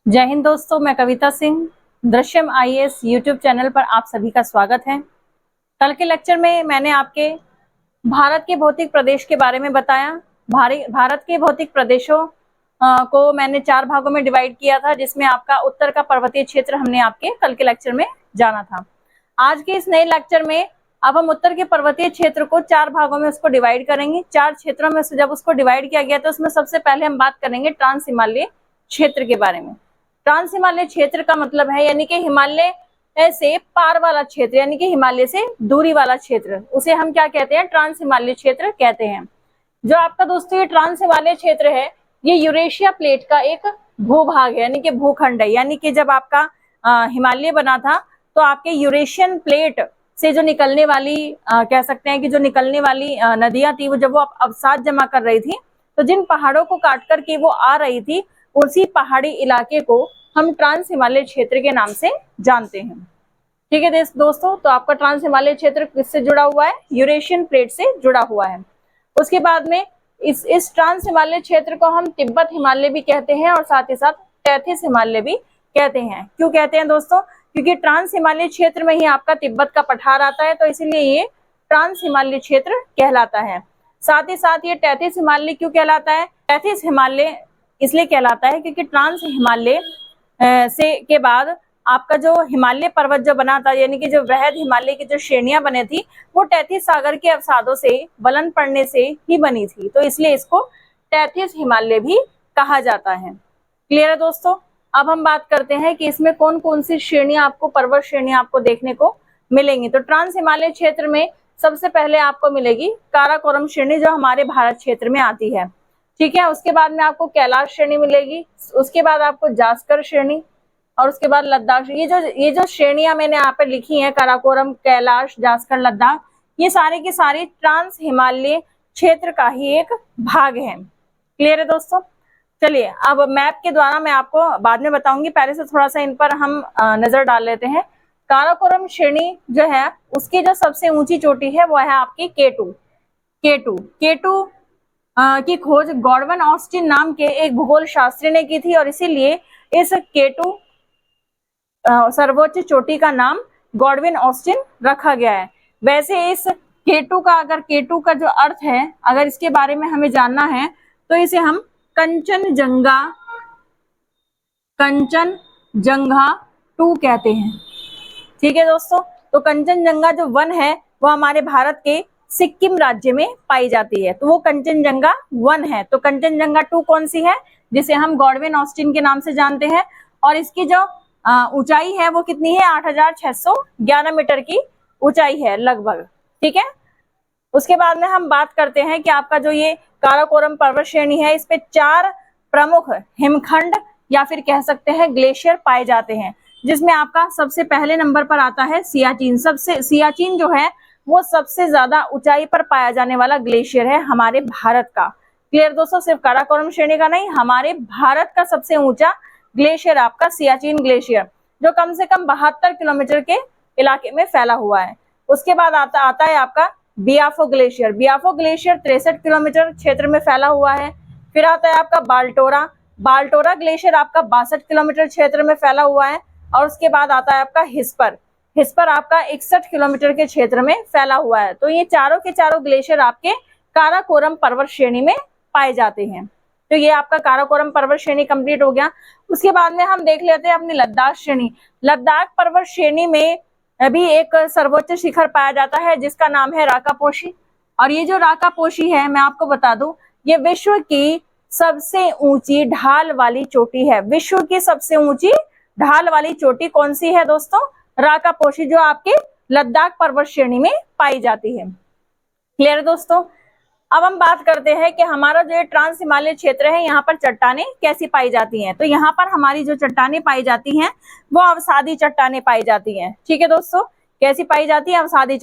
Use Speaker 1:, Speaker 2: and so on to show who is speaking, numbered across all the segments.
Speaker 1: जय हिंद दोस्तों, मैं Kavita Singh Drishyam IAS YouTube channel पर आप सभी का स्वागत है। कल के लेक्चर में मैंने आपके भारत के भौतिक प्रदेश के बारे में बताया। भारत के भौतिक प्रदेशों को मैंने 4 भागों में डिवाइड किया था, जिसमें आपका उत्तर का पर्वतीय क्षेत्र हमने आपके कल के लेक्चर में जाना था। आज के इस नए लेक्चर में अब हम उत्तर के पर्वतीय क्षेत्र को 4 भागों में उसको डिवाइड करेंगे। 4 क्षेत्रों में से जब उसको डिवाइड किया गया तो उसमें सबसे पहले हम बात करेंगे ट्रांस हिमालय क्षेत्र के बारे में। ट्रांस हिमालय क्षेत्र का मतलब है यानी कि हिमालय से पार वाला क्षेत्र, यानी कि हिमालय से दूरी वाला क्षेत्र, उसे हम क्या कहते हैं? ट्रांस हिमालय क्षेत्र कहते हैं। जो आपका दोस्तों ये ट्रांस हिमालय क्षेत्र है, ये यूरेशिया प्लेट का एक भूभाग है, यानी कि भूखंड है। यानी कि जब आपका हिमालय बना था तो आपके यूरेशियन प्लेट से जो निकलने वाली कह सकते हैं कि जो निकलने वाली नदियां थी, वो जब वो अवसाद जमा कर रही थी, तो जिन पहाड़ों को काट करके वो आ रही थी, उसी पहाड़ी इलाके को हम ट्रांस हिमालय क्षेत्र के नाम से जानते हैं। ठीक है दोस्तों, तो आपका ट्रांस हिमालय क्षेत्र किससे जुड़ा हुआ है? यूरेशियन प्लेट से जुड़ा हुआ है। उसके बाद में इस ट्रांस हिमालय क्षेत्र को हम तिब्बत हिमालय भी कहते हैं और साथ ही साथ तैथिस हिमालय भी कहते हैं। क्यों कहते हैं दोस्तों? क्योंकि ट्रांस हिमालय क्षेत्र में ही आपका तिब्बत का पठार आता है, तो इसीलिए ये ट्रांस हिमालय क्षेत्र कहलाता है। साथ ही साथ ये तैथिस हिमालय क्यों कहलाता है? तैथिस हिमालय इसलिए कहलाता है क्योंकि ट्रांस हिमालय से के बाद आपका जो हिमालय पर्वत जो बना था, यानी कि जो वृहद हिमालय की जो श्रेणियां बने थी, वो तैथिस सागर के अवसादों से वलन पड़ने से ही बनी थी, तो इसलिए इसको तैथिस हिमालय भी कहा जाता है। क्लियर है दोस्तों? अब हम बात करते हैं कि इसमें कौन कौन सी श्रेणियां आपको, पर्वत श्रेणियां आपको देखने को मिलेंगी। तो ट्रांस हिमालय क्षेत्र में सबसे पहले आपको मिलेगी काराकोरम श्रेणी, जो हमारे भारत क्षेत्र में आती है। ठीक है, उसके बाद में आपको कैलाश श्रेणी मिलेगी, उसके बाद आपको जास्कर श्रेणी, और उसके बाद लद्दाख। ये जो श्रेणियां मैंने यहाँ पे लिखी हैं, काराकोरम, कैलाश, जास्कर, लद्दाख, ये सारी की सारी ट्रांस हिमालय क्षेत्र का ही एक भाग है। क्लियर है दोस्तों? चलिए, अब मैप के द्वारा मैं आपको बाद में बताऊंगी, पहले से थोड़ा सा इन पर हम नजर डाल लेते हैं। काराकोरम श्रेणी जो है, उसकी जो सबसे ऊंची चोटी है वो है आपकी केटू की खोज गॉडविन ऑस्टिन नाम के एक भूगोल शास्त्री ने की थी, और इसीलिए इस केटू सर्वोच्च चोटी का नाम गॉडविन ऑस्टिन रखा गया है। वैसे इस केटू का जो अर्थ है, अगर इसके बारे में हमें जानना है तो इसे हम कंचनजंगा 2 कहते हैं। ठीक है दोस्तों, तो कंचनजंगा जो वन है वो हमारे भारत के सिक्किम राज्य में पाई जाती है, तो वो कंचनजंगा 1 है। तो कंचनजंगा 2 कौन सी है? जिसे हम गॉडविन ऑस्टिन के नाम से जानते हैं, और इसकी जो ऊंचाई है वो कितनी है? 8611 मीटर की ऊंचाई है लगभग। ठीक है, उसके बाद में हम बात करते हैं कि आपका जो ये काराकोरम पर्वत श्रेणी है, इस पे 4 प्रमुख हिमखंड या फिर कह सकते हैं ग्लेशियर पाए जाते हैं, जिसमें आपका सबसे पहले नंबर पर आता है सियाचिन। सियाचिन जो है वो सबसे ज्यादा ऊंचाई पर पाया जाने वाला ग्लेशियर है हमारे भारत का। क्लियर दोस्तों? सिर्फ काराकोरम श्रेणी का नहीं, हमारे भारत का सबसे ऊंचा ग्लेशियर आपका सियाचिन ग्लेशियर, जो कम से कम 72 किलोमीटर के इलाके में फैला हुआ है। उसके बाद आता है आपका बियाफो ग्लेशियर। 63 किलोमीटर क्षेत्र में फैला हुआ है। फिर आता है आपका बाल्टोरा ग्लेशियर, आपका 62 किलोमीटर क्षेत्र में फैला हुआ है। और उसके बाद आता है आपका हिस्पर आपका 61 किलोमीटर के क्षेत्र में फैला हुआ है। तो ये चारों के चारों ग्लेशियर आपके काराकोरम पर्वत श्रेणी में पाए जाते हैं। तो ये आपका काराकोरम पर्वत श्रेणी कंप्लीट हो गया। उसके बाद में हम देख लेते हैं अपनी लद्दाख श्रेणी। लद्दाख पर्वत श्रेणी में अभी एक सर्वोच्च शिखर पाया जाता है, जिसका नाम है राकापोशी। और ये जो राकापोशी है, मैं आपको बता दूं, ये विश्व की सबसे ऊंची ढाल वाली चोटी है। विश्व की सबसे ऊंची ढाल वाली चोटी कौन सी है दोस्तों? राकापोशी, जो आपके लद्दाख पर्वत श्रेणी में पाई जाती है। क्लियर है दोस्तों? अब हम बात करते हैं कि हमारा जो ट्रांस हिमालय क्षेत्र है, यहाँ पर चट्टानें कैसी पाई जाती हैं। तो यहाँ पर हमारी जो चट्टानें पाई जाती हैं वो अवसादी चट्टानें पाई जाती हैं। ठीक है दोस्तों, कैसी पाई जाती है? अवसादी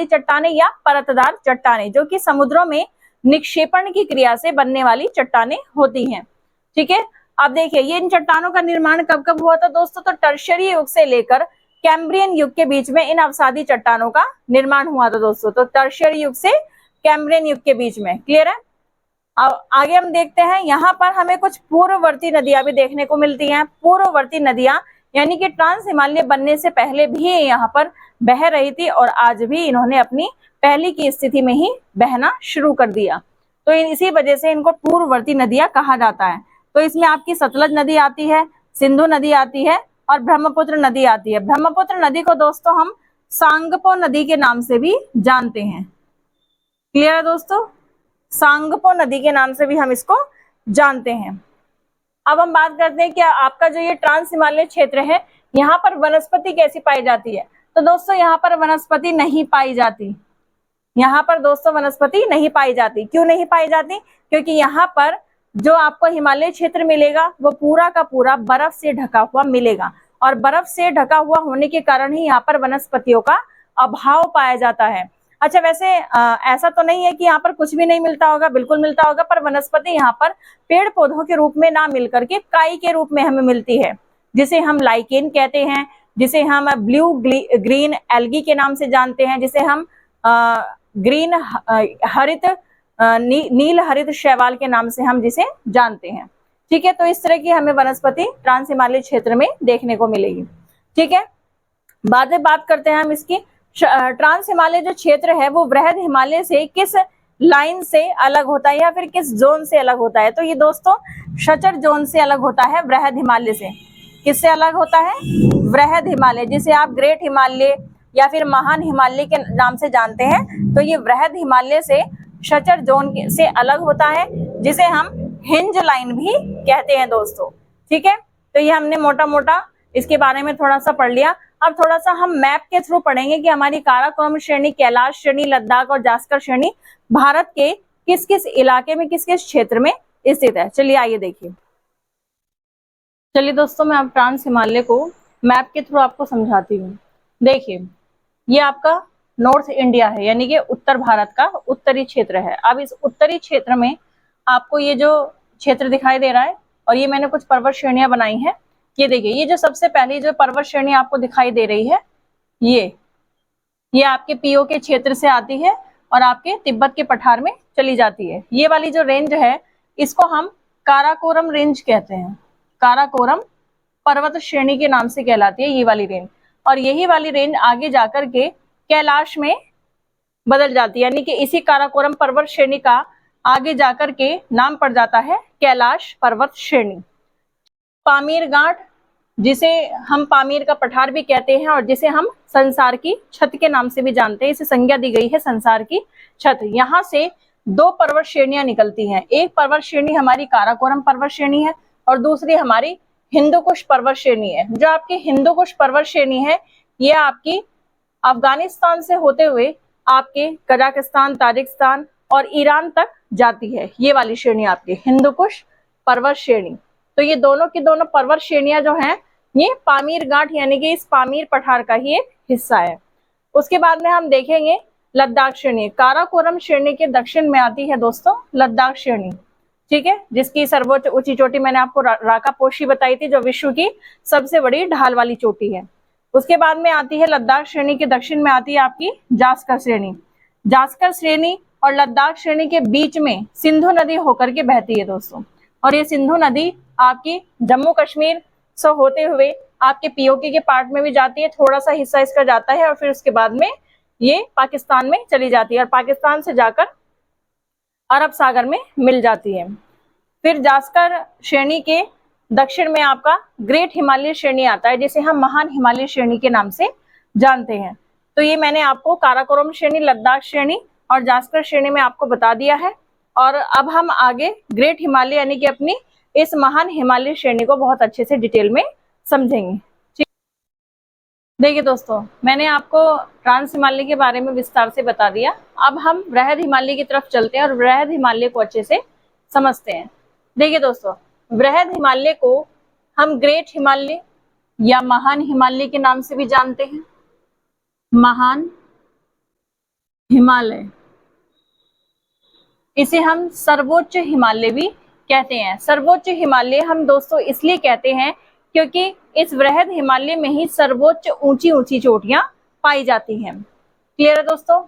Speaker 1: चट्टानें या परतदार चट्टानें, जो कि समुद्रों में निक्षेपण की क्रिया से बनने वाली चट्टानें होती हैं। ठीक है, अब देखिए ये इन चट्टानों का निर्माण कब कब हुआ था दोस्तों? तो टर्शियरी युग से लेकर कैम्ब्रियन युग के बीच में इन अवसादी चट्टानों का निर्माण हुआ था दोस्तों। तो टर्शियरी युग से कैम्ब्रियन युग के बीच में। क्लियर है? अब आगे हम देखते हैं, यहाँ पर हमें कुछ पूर्ववर्ती नदियां भी देखने को मिलती हैं। पूर्ववर्ती नदियां यानी कि ट्रांस हिमालय बनने से पहले भी यहाँ पर बह रही थी और आज भी इन्होंने अपनी पहले की स्थिति में ही बहना शुरू कर दिया। तो इसी वजह से इनको पूर्ववर्ती नदियां कहा जाता है। तो इसमें आपकी सतलज नदी आती है, सिंधु नदी आती है और ब्रह्मपुत्र नदी आती है। ब्रह्मपुत्र नदी को दोस्तों हम सांगपो नदी के नाम से भी जानते हैं। क्लियर है दोस्तों? सांगपो नदी के नाम से भी हम इसको जानते हैं। अब हम बात करते हैं कि आपका जो ये ट्रांस हिमालय क्षेत्र है, यहाँ पर वनस्पति कैसी पाई जाती है। तो दोस्तों यहाँ पर वनस्पति नहीं पाई जाती। यहाँ पर दोस्तों वनस्पति नहीं पाई जाती। क्यों नहीं पाई जाती? क्योंकि यहाँ पर जो आपको हिमालय क्षेत्र मिलेगा वो पूरा का पूरा बर्फ से ढका हुआ मिलेगा और बर्फ से ढका हुआ होने के कारण ही यहाँ पर वनस्पतियों का अभाव पाया जाता है। अच्छा, वैसे ऐसा तो नहीं है कि यहाँ पर कुछ भी नहीं मिलता होगा, बिल्कुल मिलता होगा, पर वनस्पति यहाँ पर पेड़ पौधों के रूप में ना मिलकर के काई के रूप में हमें मिलती है, जिसे हम लाइकेन कहते हैं, जिसे हम ब्लू ग्रीन एल्गी के नाम से जानते हैं, जिसे हम ग्रीन हरित नील हरित शैवाल के नाम से हम जिसे जानते हैं। ठीक है, तो इस तरह की हमें वनस्पति ट्रांस हिमालय क्षेत्र में देखने को मिलेगी। ठीक है, बाद में बात करते हैं हम इसकी। ट्रांस हिमालय जो क्षेत्र है वो वृहद हिमालय से किस लाइन से अलग होता है या फिर किस जोन से अलग होता है? तो ये दोस्तों शचर जोन से अलग होता है। वृहद हिमालय से किससे अलग होता है? वृहद हिमालय, जिसे आप ग्रेट हिमालय या फिर महान हिमालय के नाम से जानते हैं। तो ये वृहद हिमालय से शचर जोन से अलग होता है, जिसे हम हिंज लाइन भी कहते हैं दोस्तों। ठीक है, तो ये हमने मोटा मोटा इसके बारे में थोड़ा सा पढ़ लिया। अब थोड़ा सा हम मैप के थ्रू पढ़ेंगे कि हमारी काराकोरम श्रेणी, कैलाश श्रेणी, लद्दाख और जास्कर श्रेणी भारत के किस किस इलाके में, किस किस क्षेत्र में स्थित है। चलिए आइए देखिए। चलिए दोस्तों, मैं अब ट्रांस हिमालय को मैप के थ्रू आपको समझाती हूँ। देखिए, ये आपका नॉर्थ इंडिया है, यानी कि उत्तर भारत का उत्तरी क्षेत्र है। अब इस उत्तरी क्षेत्र में आपको ये जो क्षेत्र दिखाई दे रहा है, और ये मैंने कुछ पर्वत श्रेणियां बनाई हैं। ये देखिए, ये जो सबसे पहली जो पर्वत श्रेणी आपको दिखाई दे रही है, ये आपके पीओ के क्षेत्र से आती है और आपके तिब्बत के पठार में चली जाती है। ये वाली जो रेंज है इसको हम काराकोरम रेंज कहते हैं। काराकोरम पर्वत श्रेणी के नाम से कहलाती है ये वाली रेंज, और यही वाली रेंज आगे जाकर के कैलाश में बदल जाती है, यानी कि इसी काराकोरम पर्वत श्रेणी का आगे जाकर के नाम पड़ जाता है कैलाश पर्वत श्रेणी। पामीर गांठ, जिसे हम पामीर का पठार भी कहते हैं और जिसे हम संसार की छत के नाम से भी जानते हैं, इसे संज्ञा दी गई है संसार की छत। यहाँ से दो पर्वत श्रेणियां निकलती हैं। एक पर्वत श्रेणी हमारी काराकोरम पर्वत श्रेणी है और दूसरी हमारी हिंदुकुश पर्वत श्रेणी है। जो आपकी हिंदुकुश पर्वत श्रेणी है ये आपकी अफगानिस्तान से होते हुए आपके कजाकिस्तान, ताजिकिस्तान और ईरान तक जाती है। ये वाली श्रेणी आपकी हिंदुकुश पर्वत श्रेणी। तो ये दोनों की दोनों पर्वत श्रेणियां जो हैं ये पामीर गांठ यानी कि इस पामीर पठार का ही एक हिस्सा है। उसके बाद में हम देखेंगे लद्दाख श्रेणी। काराकोरम श्रेणी के दक्षिण में आती है दोस्तों लद्दाख श्रेणी। ठीक है, जिसकी सर्वोच्च ऊंची चोटी मैंने आपको राका पोशी बताई थी, जो विश्व की सबसे बड़ी ढाल वाली चोटी है। उसके बाद में आती है लद्दाख श्रेणी के दक्षिण में आती है आपकी जास्कर श्रेणी। जास्कर श्रेणी और लद्दाख श्रेणी के बीच में सिंधु नदी होकर के बहती है दोस्तों, और ये सिंधु नदी आपकी जम्मू कश्मीर से होते हुए आपके पीओके के पार्ट में भी जाती है, थोड़ा सा हिस्सा इसका जाता है और फिर उसके बाद में ये पाकिस्तान में चली जाती है और पाकिस्तान से जाकर अरब सागर में मिल जाती है। फिर जास्कर श्रेणी के दक्षिण में आपका ग्रेट हिमालय श्रेणी आता है, जिसे हम महान हिमालय श्रेणी के नाम से जानते हैं। तो ये मैंने आपको काराकोरम श्रेणी, लद्दाख श्रेणी और जास्कर श्रेणी में आपको बता दिया है। और अब हम आगे ग्रेट हिमालय यानी कि अपनी इस महान हिमालय श्रेणी को बहुत अच्छे से डिटेल में समझेंगे। ठीक, देखिए दोस्तों, मैंने आपको ट्रांस हिमालय के बारे में विस्तार से बता दिया। अब हम वृहद हिमालय की तरफ चलते हैं और वृहद हिमालय को अच्छे से समझते हैं। देखिए दोस्तों, वृहद हिमालय को हम ग्रेट हिमालय या महान हिमालय के नाम से भी जानते हैं। महान हिमालय, इसे हम सर्वोच्च हिमालय भी कहते हैं। सर्वोच्च हिमालय हम दोस्तों इसलिए कहते हैं क्योंकि इस वृहद हिमालय में ही सर्वोच्च ऊंची ऊंची चोटियां पाई जाती हैं। क्लियर है दोस्तों?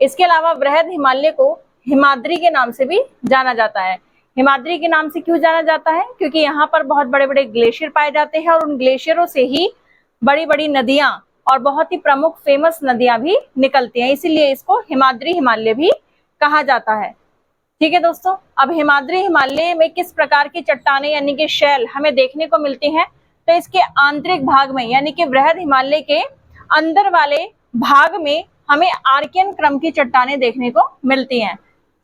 Speaker 1: इसके अलावा वृहद हिमालय को हिमाद्री के नाम से भी जाना जाता है। हिमाद्री के नाम से क्यों जाना जाता है? क्योंकि यहाँ पर बहुत बड़े बड़े ग्लेशियर पाए जाते हैं और उन ग्लेशियरों से ही बड़ी बड़ी नदियां और बहुत ही प्रमुख फेमस नदियां भी निकलती हैं, इसीलिए इसको हिमाद्री हिमालय भी कहा जाता है। ठीक है दोस्तों, अब हिमाद्री हिमालय में किस प्रकार की चट्टानें यानी कि शैल हमें देखने को मिलती हैं? तो इसके आंतरिक भाग में यानी कि वृहद हिमालय के अंदर वाले भाग में हमें आर्कियन क्रम की चट्टानें देखने को मिलती हैं।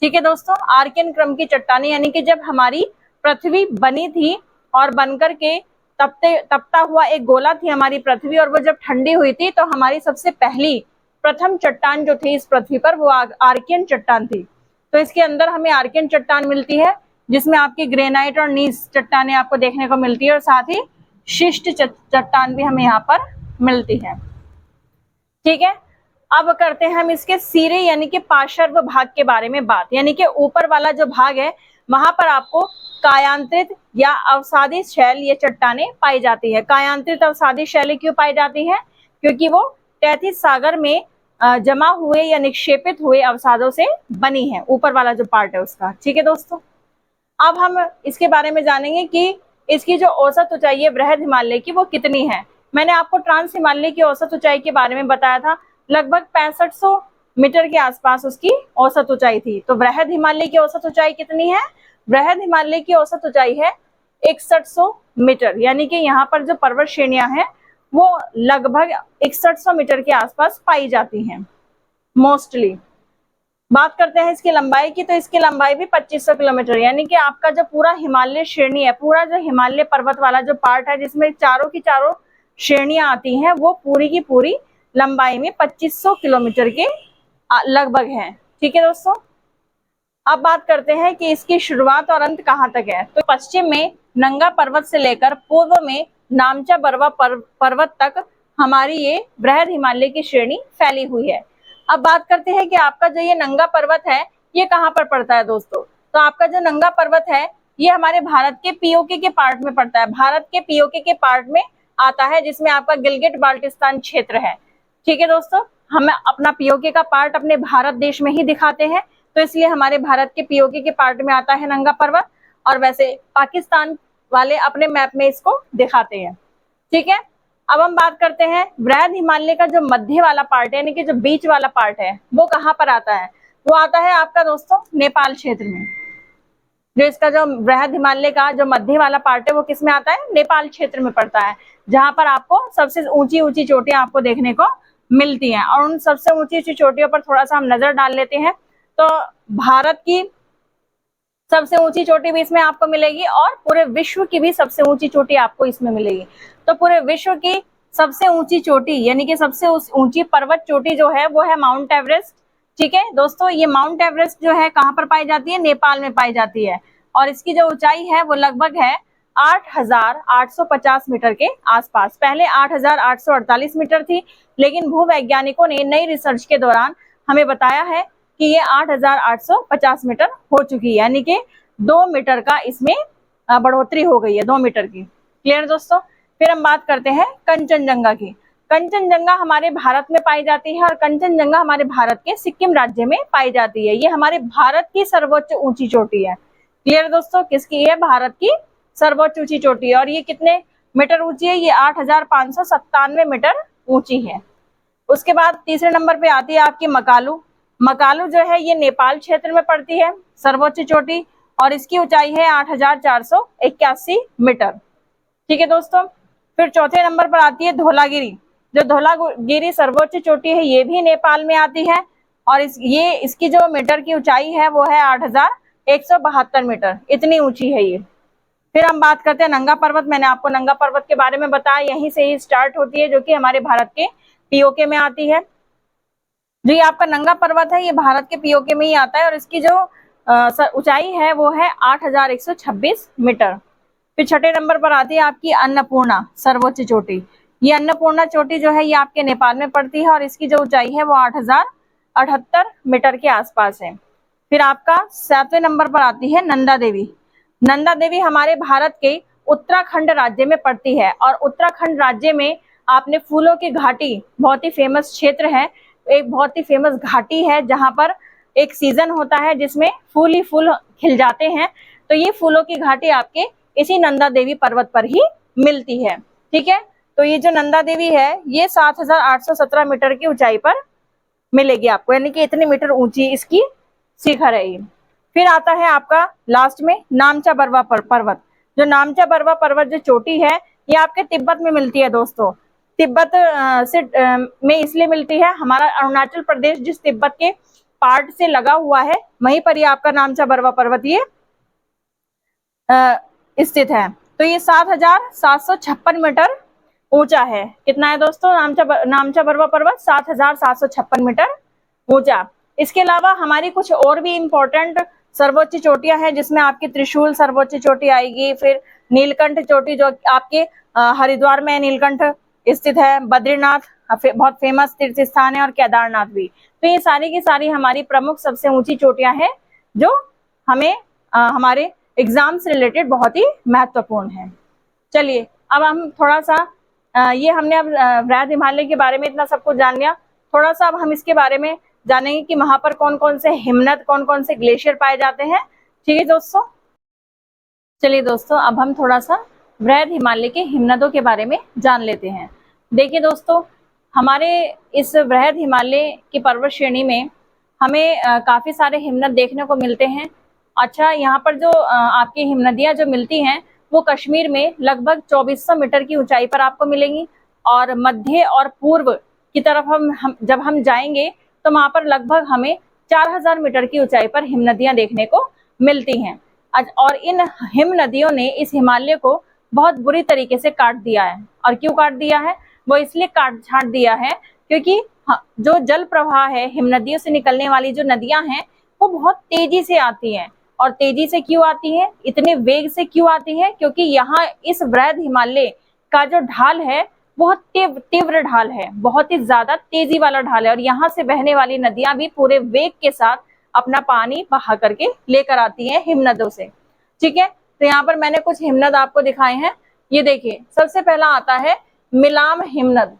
Speaker 1: ठीक है दोस्तों, आर्कियन क्रम की चट्टानें यानी कि जब हमारी पृथ्वी बनी थी और बनकर के तपता हुआ एक गोला थी हमारी पृथ्वी, और वो जब ठंडी हुई थी तो हमारी सबसे पहली प्रथम चट्टान जो थी इस पृथ्वी पर वो आर्कियन चट्टान थी। तो इसके अंदर हमें आर्कियन चट्टान मिलती है, जिसमें आपकी ग्रेनाइट और नीस चट्टानें आपको देखने को मिलती है, और साथ ही शिष्ट चट्टान भी हमें यहाँ पर मिलती है। ठीक है, अब करते हैं हम इसके सिरे यानी कि पार्श्व भाग के बारे में बात। यानी कि ऊपर वाला जो भाग है वहां पर आपको कायांतरित या अवसादी शैल ये चट्टानें पाई जाती है। कायांतरित अवसादी शैलें क्यों पाई जाती हैं? क्योंकि वो तैथिस सागर में जमा हुए या निक्षेपित हुए अवसादों से बनी है, ऊपर वाला जो पार्ट है उसका। ठीक है दोस्तों, अब हम इसके बारे में जानेंगे कि इसकी जो औसत ऊंचाई है वृहद हिमालय की वो कितनी है। मैंने आपको ट्रांस हिमालय की औसत ऊंचाई के बारे में बताया था, लगभग 6500 मीटर के आसपास उसकी औसत ऊंचाई थी। तो वृहद हिमालय की औसत ऊंचाई कितनी है? वृहद हिमालय की औसत ऊंचाई है 6100 मीटर, यानी कि यहाँ पर जो पर्वत श्रेणियां हैं वो लगभग 6100 मीटर के आसपास पाई जाती हैं मोस्टली। बात करते हैं इसकी लंबाई की, तो इसकी लंबाई भी 2500 किलोमीटर, यानी कि आपका जो पूरा हिमालय श्रेणी है, पूरा जो हिमालय पर्वत वाला जो पार्ट है जिसमें चारों की चारों श्रेणियां आती हैं, वो पूरी की पूरी लंबाई में 2500 किलोमीटर के लगभग है। ठीक है दोस्तों, अब बात करते हैं कि इसकी शुरुआत और अंत कहाँ तक है। तो पश्चिम में नंगा पर्वत से लेकर पूर्व में नामचा बरवा पर्वत तक हमारी ये वृहद हिमालय की श्रेणी फैली हुई है। अब बात करते हैं कि आपका जो ये नंगा पर्वत है ये कहाँ पर पड़ता है दोस्तों। तो आपका जो नंगा पर्वत है ये हमारे भारत के पीओके के पार्ट में पड़ता है, भारत के पीओके के पार्ट में आता है, जिसमें आपका गिलगिट बाल्टिस्तान क्षेत्र है। ठीक है दोस्तों, हम अपना पीओके का पार्ट अपने भारत देश में ही दिखाते हैं, तो इसलिए हमारे भारत के पीओके के पार्ट में आता है नंगा पर्वत, और वैसे पाकिस्तान वाले अपने मैप में इसको दिखाते हैं। ठीक है, अब हम बात करते हैं वृहद हिमालय का जो मध्य वाला पार्ट है यानी कि जो बीच वाला पार्ट है वो कहाँ पर आता है। वो आता है आपका दोस्तों नेपाल क्षेत्र में। जो इसका जो वृहद हिमालय का जो मध्य वाला पार्ट है वो किस में आता है? नेपाल क्षेत्र में पड़ता है, जहां पर आपको सबसे ऊंची ऊंची चोटियां आपको देखने को मिलती हैं। और उन सबसे ऊंची ऊंची चोटियों पर थोड़ा सा हम नजर डाल लेते हैं। तो भारत की सबसे ऊंची चोटी भी इसमें आपको मिलेगी और पूरे विश्व की भी सबसे ऊंची चोटी आपको इसमें मिलेगी। तो पूरे विश्व की सबसे ऊंची चोटी यानी कि सबसे ऊंची पर्वत चोटी जो है वो है माउंट एवरेस्ट। ठीक है दोस्तों, ये माउंट एवरेस्ट जो है कहाँ पर पाई जाती है? नेपाल में पाई जाती है, और इसकी जो ऊंचाई है वो लगभग है 8850 मीटर के आसपास। पहले 8848 मीटर थी, लेकिन भूवैज्ञानिकों ने नई रिसर्च के दौरान हमें बताया है कि ये 8850 मीटर हो चुकी है, यानी कि 2 मीटर का इसमें बढ़ोतरी हो गई है, 2 मीटर की। क्लियर दोस्तों, फिर हम बात करते हैं कंचनजंगा की। कंचनजंगा हमारे भारत में पाई जाती है, और कंचनजंगा हमारे भारत के सिक्किम राज्य में पाई जाती है। ये हमारे भारत की सर्वोच्च ऊंची चोटी है। क्लियर दोस्तों, किसकी है? भारत की सर्वोच्च ऊंची चोटी है। और ये कितने मीटर ऊंची है? ये 8597 मीटर ऊंची है। उसके बाद तीसरे नंबर पे आती है आपकी मकालू। मकालू जो है ये नेपाल क्षेत्र में पड़ती है, सर्वोच्च चोटी, और इसकी ऊंचाई है 8481 मीटर। ठीक है दोस्तों, फिर चौथे नंबर पर आती है धौलागिरी। जो धौलागिरी सर्वोच्च चोटी है ये भी नेपाल में आती है, और इसकी जो मीटर की ऊंचाई है वो है 8172 मीटर, इतनी ऊंची है ये। फिर हम बात करते हैं नंगा पर्वत। मैंने आपको नंगा पर्वत के बारे में बताया, यहीं से ही स्टार्ट होती है, जो कि हमारे भारत के पीओके में आती है। जो ये आपका नंगा पर्वत है ये भारत के पीओके में ही आता है, और इसकी जो ऊंचाई है वो है 8126 मीटर। फिर छठे नंबर पर आती है आपकी अन्नपूर्णा सर्वोच्च चोटी। ये अन्नपूर्णा चोटी जो है ये आपके नेपाल में पड़ती है, और इसकी जो ऊंचाई है वो 8078 मीटर के आसपास है। फिर आपका 7वें नंबर पर आती है नंदा देवी। नंदा देवी हमारे भारत के उत्तराखंड राज्य में पड़ती है, और उत्तराखंड राज्य में आपने फूलों की घाटी, बहुत ही फेमस क्षेत्र है, एक बहुत ही फेमस घाटी है जहां पर एक सीजन होता है जिसमें फूल ही फूल खिल जाते हैं। तो ये फूलों की घाटी आपके इसी नंदा देवी पर्वत पर ही मिलती है। ठीक है, तो ये जो नंदा देवी है ये 7817 मीटर की ऊंचाई पर मिलेगी आपको, यानी कि इतने मीटर ऊंची इसकी शिखर है ये। फिर आता है आपका लास्ट में नामचा बरवा पर्वत। जो नामचा बरवा पर्वत जो चोटी है ये आपके तिब्बत में मिलती है दोस्तों। तिब्बत में इसलिए मिलती है, हमारा अरुणाचल प्रदेश जिस तिब्बत के पार्ट से लगा हुआ है वहीं पर ये आपका नामचा बरवा पर्वत ये स्थित है। तो ये 7756 मीटर ऊंचा है। कितना है दोस्तों नामचा बरवा पर्वत? 7756 मीटर ऊंचा। इसके अलावा हमारी कुछ और भी इंपॉर्टेंट सर्वोच्च चोटियां हैं, जिसमें आपकी त्रिशूल सर्वोच्च चोटी आएगी, फिर नीलकंठ चोटी जो आपके हरिद्वार में नीलकंठ स्थित है, बद्रीनाथ बहुत फेमस तीर्थ स्थान है, और केदारनाथ भी। तो ये सारी की सारी हमारी प्रमुख सबसे ऊंची चोटियां हैं जो हमें हमारे एग्जाम से रिलेटेड बहुत ही महत्वपूर्ण है। चलिए अब हम थोड़ा सा ये हमने अब वृहद हिमालय के बारे में इतना सब कुछ जान लिया, थोड़ा सा अब हम इसके बारे में जानेंगे कि वहां पर कौन कौन से हिमनद कौन कौन से ग्लेशियर पाए जाते हैं। ठीक है दोस्तों, चलिए दोस्तों अब हम थोड़ा सा वृहद हिमालय के हिमनदों के बारे में जान लेते हैं। देखिए दोस्तों, हमारे इस वृहद हिमालय की पर्वत श्रेणी में हमें काफी सारे हिमनद देखने को मिलते हैं। अच्छा, यहाँ पर जो आपकी हिमनदियां जो मिलती हैं वो कश्मीर में लगभग 2400 मीटर की ऊंचाई पर आपको मिलेंगी, और मध्य और पूर्व की तरफ हम जब हम जाएंगे तो वहां पर लगभग हमें 4000 मीटर की ऊंचाई पर हिमनदियां देखने को मिलती हैं। और इन हिम नदियों ने इस हिमालय को बहुत बुरी तरीके से काट दिया है। और क्यों काट दिया है? वो इसलिए काट छाट दिया है क्योंकि जो जल प्रवाह है, हिम नदियों से निकलने वाली जो नदियां हैं वो बहुत तेजी से आती हैं। और तेजी से क्यों आती है, इतने वेग से क्यों आती है? क्योंकि यहाँ इस वृहद हिमालय का जो ढाल है बहुत तीव्र ढाल है, बहुत ही ज्यादा तेजी वाला ढाल है, और यहाँ से बहने वाली नदियां भी पूरे वेग के साथ अपना पानी बहा करके लेकर आती हैं हिमनदों से। ठीक है, तो यहाँ पर मैंने कुछ हिमनद आपको दिखाए हैं। ये देखिए, सबसे पहला आता है मिलाम हिमनद,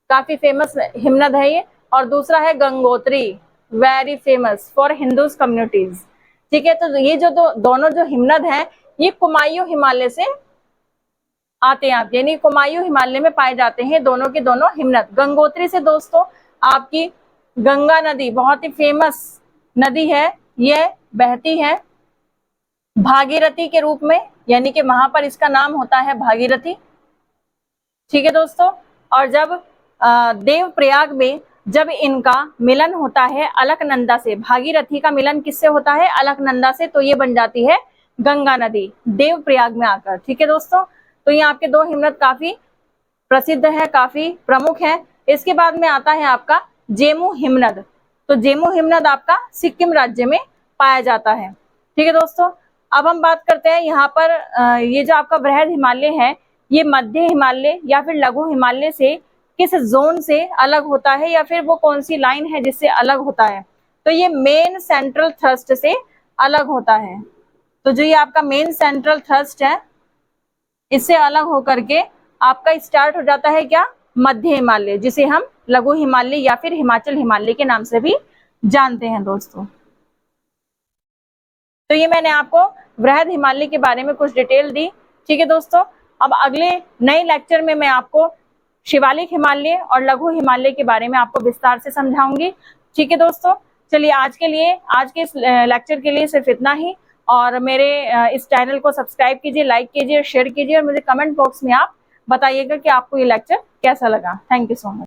Speaker 1: काफी फेमस हिमनद है ये, और दूसरा है Gangotri, very famous for Hindus communities. ठीक है, तो ये जो दोनों जो हिमनद हैं ये कुमायूं हिमालय से आते हैं, यानी कुमायूं हिमालय में पाए जाते हैं दोनों के दोनों हिमनद। गंगोत्री से दोस्तों आपकी गंगा नदी बहुत ही फेमस नदी है, ये बहती है भागीरथी के रूप में, यानी कि वहां पर इसका नाम होता है भागीरथी। ठीक है दोस्तों, और जब देवप्रयाग में जब इनका मिलन होता है अलकनंदा से, भागीरथी का मिलन किससे होता है? अलकनंदा से, तो ये बन जाती है गंगा नदी देवप्रयाग में आकर। ठीक है दोस्तों, तो ये आपके दो हिमनद काफी प्रसिद्ध है, काफी प्रमुख है। इसके बाद में आता है आपका जेमू हिमनद। तो जेमू हिमनद आपका सिक्किम राज्य में पाया जाता है। ठीक है दोस्तों, अब हम बात करते हैं यहाँ पर ये जो आपका वृहद हिमालय है ये मध्य हिमालय या फिर लघु हिमालय से किस जोन से अलग होता है, या फिर वो कौन सी लाइन है जिससे अलग होता है? तो ये मेन सेंट्रल थ्रस्ट से अलग होता है। तो जो ये आपका मेन सेंट्रल थ्रस्ट है इससे अलग होकर के आपका स्टार्ट हो जाता है क्या? मध्य हिमालय, जिसे हम लघु हिमालय या फिर हिमाचल हिमालय के नाम से भी जानते हैं दोस्तों। तो ये मैंने आपको वृहद हिमालय के बारे में कुछ डिटेल दी। ठीक है दोस्तों, अब अगले नए लेक्चर में मैं आपको शिवालिक हिमालय और लघु हिमालय के बारे में आपको विस्तार से समझाऊंगी। ठीक है दोस्तों, चलिए आज के इस लेक्चर के लिए सिर्फ इतना ही, और मेरे इस चैनल को सब्सक्राइब कीजिए, लाइक कीजिए, शेयर कीजिए, और मुझे कमेंट बॉक्स में आप बताइएगा कि आपको ये लेक्चर कैसा लगा। Thank you so much.